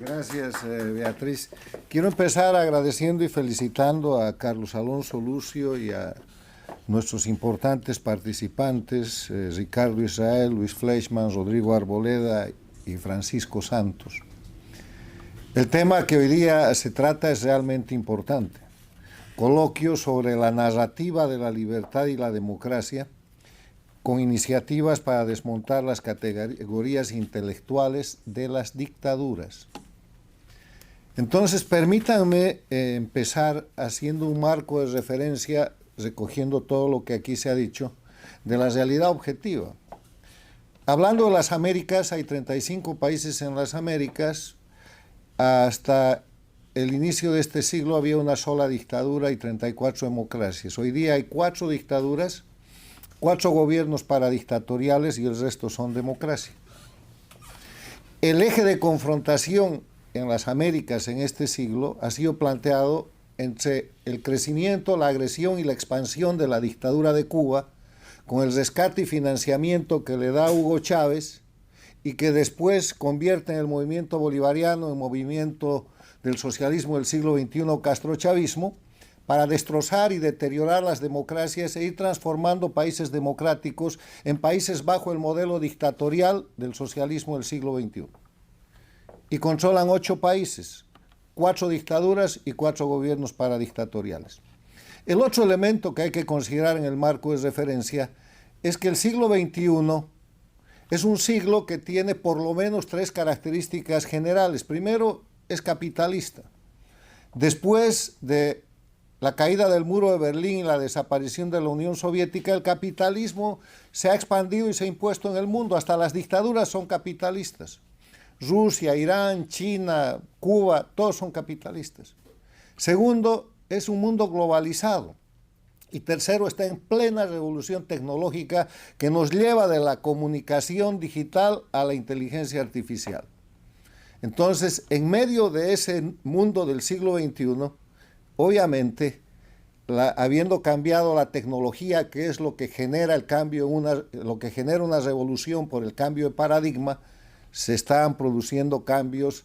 Gracias, Beatriz. Quiero empezar agradeciendo y felicitando a Carlos Alonso Lucio y a nuestros importantes participantes, Ricardo Israel, Luis Fleischmann, Rodrigo Arboleda y Francisco Santos. El tema que hoy día se trata es realmente importante. Coloquio sobre la narrativa de la libertad y la democracia, con iniciativas para desmontar las categorías intelectuales de las dictaduras. Entonces, permítanme empezar haciendo un marco de referencia, recogiendo todo lo que aquí se ha dicho, de la realidad objetiva. Hablando de las Américas, hay 35 países en las Américas. Hasta el inicio de este siglo había una sola dictadura y 34 democracias. Hoy día hay 4 dictaduras, 4 gobiernos paradictatoriales y el resto son democracia. El eje de confrontación en las Américas en este siglo ha sido planteado entre el crecimiento, la agresión y la expansión de la dictadura de Cuba, con el rescate y financiamiento que le da Hugo Chávez y que después convierte en el movimiento bolivariano, en movimiento del socialismo del siglo XXI, castrochavismo, para destrozar y deteriorar las democracias e ir transformando países democráticos en países bajo el modelo dictatorial del socialismo del siglo XXI. Y controlan 8 países, 4 dictaduras y 4 gobiernos paradictatoriales. El otro elemento que hay que considerar en el marco de referencia es que el siglo XXI es un siglo que tiene por lo menos 3 características generales. Primero, es capitalista. Después de la caída del muro de Berlín y la desaparición de la Unión Soviética, el capitalismo se ha expandido y se ha impuesto en el mundo. Hasta las dictaduras son capitalistas. Rusia, Irán, China, Cuba, todos son capitalistas. Segundo, es un mundo globalizado. Y tercero, está en plena revolución tecnológica que nos lleva de la comunicación digital a la inteligencia artificial. Entonces, en medio de ese mundo del siglo XXI, obviamente, habiendo cambiado la tecnología, que es lo que genera el cambio, lo que genera una revolución por el cambio de paradigma, se están produciendo cambios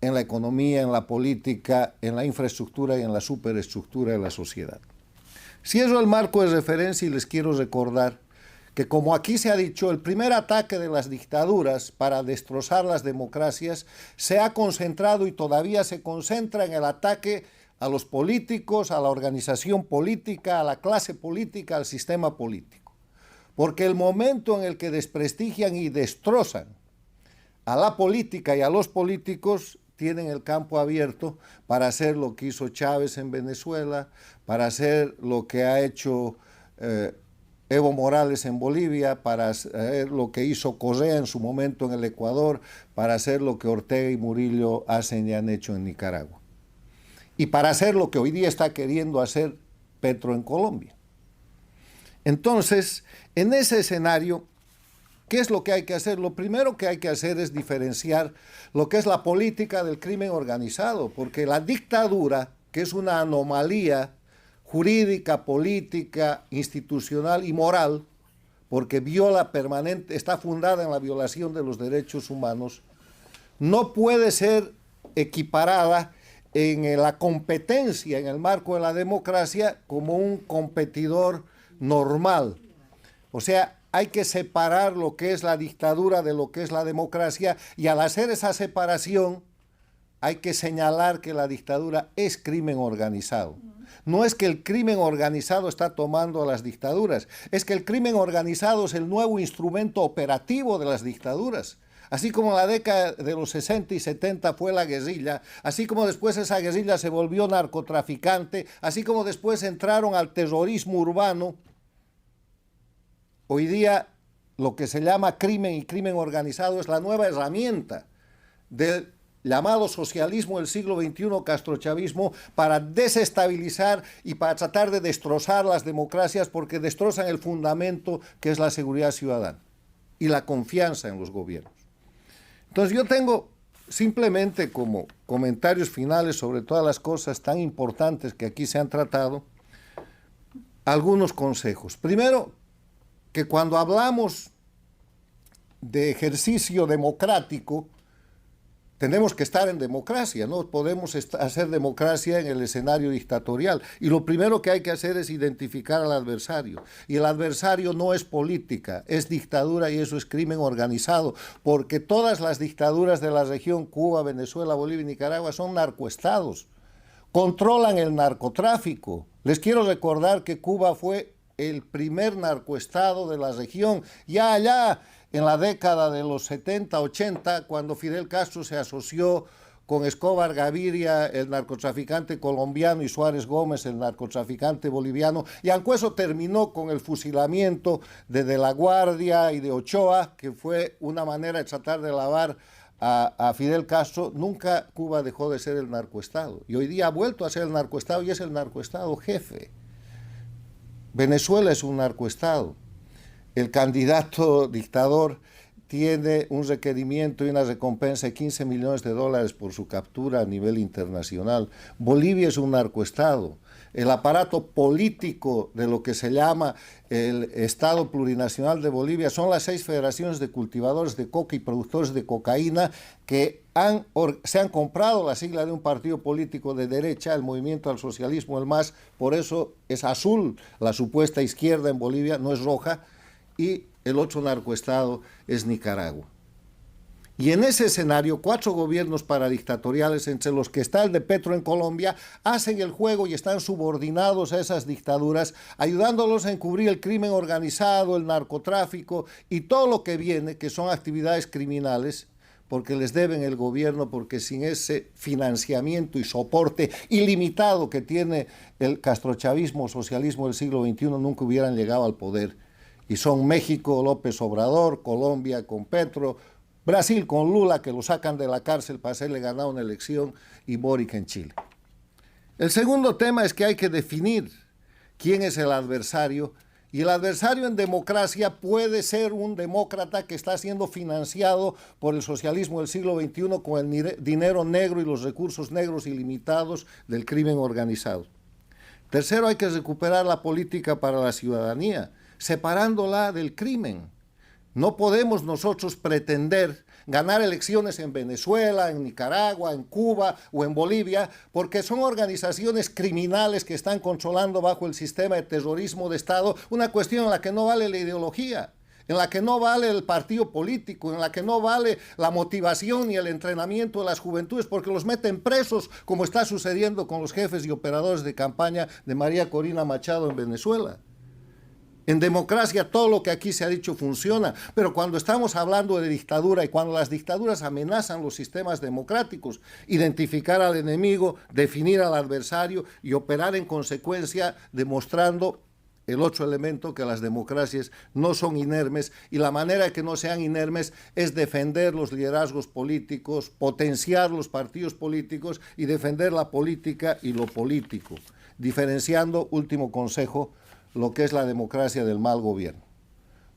en la economía, en la política, en la infraestructura y en la superestructura de la sociedad. Cierro el marco de referencia y les quiero recordar que, como aquí se ha dicho, el primer ataque de las dictaduras para destrozar las democracias se ha concentrado y todavía se concentra en el ataque a los políticos, a la organización política, a la clase política, al sistema político. Porque el momento en el que desprestigian y destrozan a la política y a los políticos, tienen el campo abierto para hacer lo que hizo Chávez en Venezuela, para hacer lo que ha hecho Evo Morales en Bolivia, para hacer lo que hizo Correa en su momento en el Ecuador, para hacer lo que Ortega y Murillo hacen y han hecho en Nicaragua. Y para hacer lo que hoy día está queriendo hacer Petro en Colombia. Entonces, en ese escenario, ¿qué es lo que hay que hacer? Lo primero que hay que hacer es diferenciar lo que es la política del crimen organizado, porque la dictadura, que es una anomalía jurídica, política, institucional y moral, porque está fundada en la violación de los derechos humanos, no puede ser equiparada en la competencia, en el marco de la democracia, como un competidor normal. O sea, hay que separar lo que es la dictadura de lo que es la democracia, y al hacer esa separación hay que señalar que la dictadura es crimen organizado. No es que el crimen organizado está tomando a las dictaduras, es que el crimen organizado es el nuevo instrumento operativo de las dictaduras. Así como en la década de los 60 y 70 fue la guerrilla, así como después esa guerrilla se volvió narcotraficante, así como después entraron al terrorismo urbano, hoy día lo que se llama crimen y crimen organizado es la nueva herramienta del llamado socialismo del siglo XXI, castrochavismo, para desestabilizar y para tratar de destrozar las democracias, porque destrozan el fundamento que es la seguridad ciudadana y la confianza en los gobiernos. Entonces yo tengo simplemente como comentarios finales sobre todas las cosas tan importantes que aquí se han tratado, algunos consejos. Primero, que cuando hablamos de ejercicio democrático, tenemos que estar en democracia, no podemos hacer democracia en el escenario dictatorial. Y lo primero que hay que hacer es identificar al adversario. Y el adversario no es política, es dictadura y eso es crimen organizado, porque todas las dictaduras de la región, Cuba, Venezuela, Bolivia y Nicaragua, son narcoestados. Controlan el narcotráfico. Les quiero recordar que Cuba fue el primer narcoestado de la región, ya allá en la década de los 70, 80, cuando Fidel Castro se asoció con Escobar Gaviria, el narcotraficante colombiano, y Suárez Gómez, el narcotraficante boliviano, y aunque eso terminó con el fusilamiento de La Guardia y de Ochoa, que fue una manera de tratar de lavar a Fidel Castro, nunca Cuba dejó de ser el narcoestado. Y hoy día ha vuelto a ser el narcoestado y es el narcoestado jefe. Venezuela es un narcoestado. El candidato dictador tiene un requerimiento y una recompensa de $15 millones por su captura a nivel internacional. Bolivia es un narcoestado. El aparato político de lo que se llama el Estado Plurinacional de Bolivia son las 6 federaciones de cultivadores de coca y productores de cocaína que se han comprado la sigla de un partido político de derecha, el Movimiento al Socialismo, el MAS, por eso es azul la supuesta izquierda en Bolivia, no es roja, y el otro narcoestado es Nicaragua. Y en ese escenario, 4 gobiernos paradictatoriales, entre los que está el de Petro en Colombia, hacen el juego y están subordinados a esas dictaduras, ayudándolos a encubrir el crimen organizado, el narcotráfico y todo lo que viene, que son actividades criminales, porque les deben el gobierno, porque sin ese financiamiento y soporte ilimitado que tiene el castrochavismo, socialismo del siglo XXI, nunca hubieran llegado al poder. Y son México, López Obrador, Colombia con Petro, Brasil con Lula, que lo sacan de la cárcel para hacerle ganar una elección, y Boric en Chile. El segundo tema es que hay que definir quién es el adversario, y el adversario en democracia puede ser un demócrata que está siendo financiado por el socialismo del siglo XXI con el dinero negro y los recursos negros ilimitados del crimen organizado. Tercero, hay que recuperar la política para la ciudadanía, separándola del crimen. No podemos nosotros pretender ganar elecciones en Venezuela, en Nicaragua, en Cuba o en Bolivia, porque son organizaciones criminales que están controlando bajo el sistema de terrorismo de Estado, una cuestión en la que no vale la ideología, en la que no vale el partido político, en la que no vale la motivación ni el entrenamiento de las juventudes, porque los meten presos, como está sucediendo con los jefes y operadores de campaña de María Corina Machado en Venezuela. En democracia todo lo que aquí se ha dicho funciona, pero cuando estamos hablando de dictadura y cuando las dictaduras amenazan los sistemas democráticos, identificar al enemigo, definir al adversario y operar en consecuencia, demostrando el otro elemento, que las democracias no son inermes, y la manera de que no sean inermes es defender los liderazgos políticos, potenciar los partidos políticos y defender la política y lo político, diferenciando, último consejo, lo que es la democracia del mal gobierno,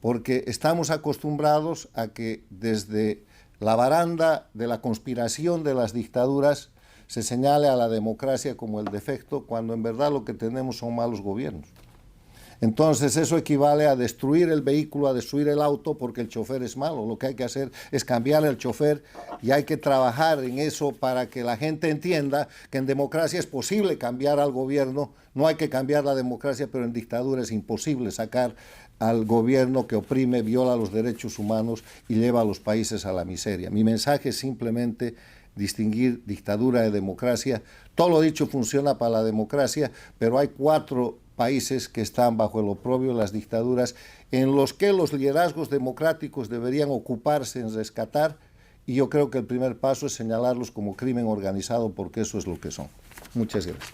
porque estamos acostumbrados a que desde la baranda de la conspiración de las dictaduras se señale a la democracia como el defecto, cuando en verdad lo que tenemos son malos gobiernos. Entonces eso equivale a destruir el vehículo, a destruir el auto, porque el chofer es malo. Lo que hay que hacer es cambiar el chofer, y hay que trabajar en eso para que la gente entienda que en democracia es posible cambiar al gobierno. No hay que cambiar la democracia, pero en dictadura es imposible sacar al gobierno que oprime, viola los derechos humanos y lleva a los países a la miseria. Mi mensaje es simplemente distinguir dictadura de democracia. Todo lo dicho funciona para la democracia, pero hay 4 países que están bajo el oprobio de las dictaduras, en los que los liderazgos democráticos deberían ocuparse en rescatar, y yo creo que el primer paso es señalarlos como crimen organizado, porque eso es lo que son. Muchas gracias.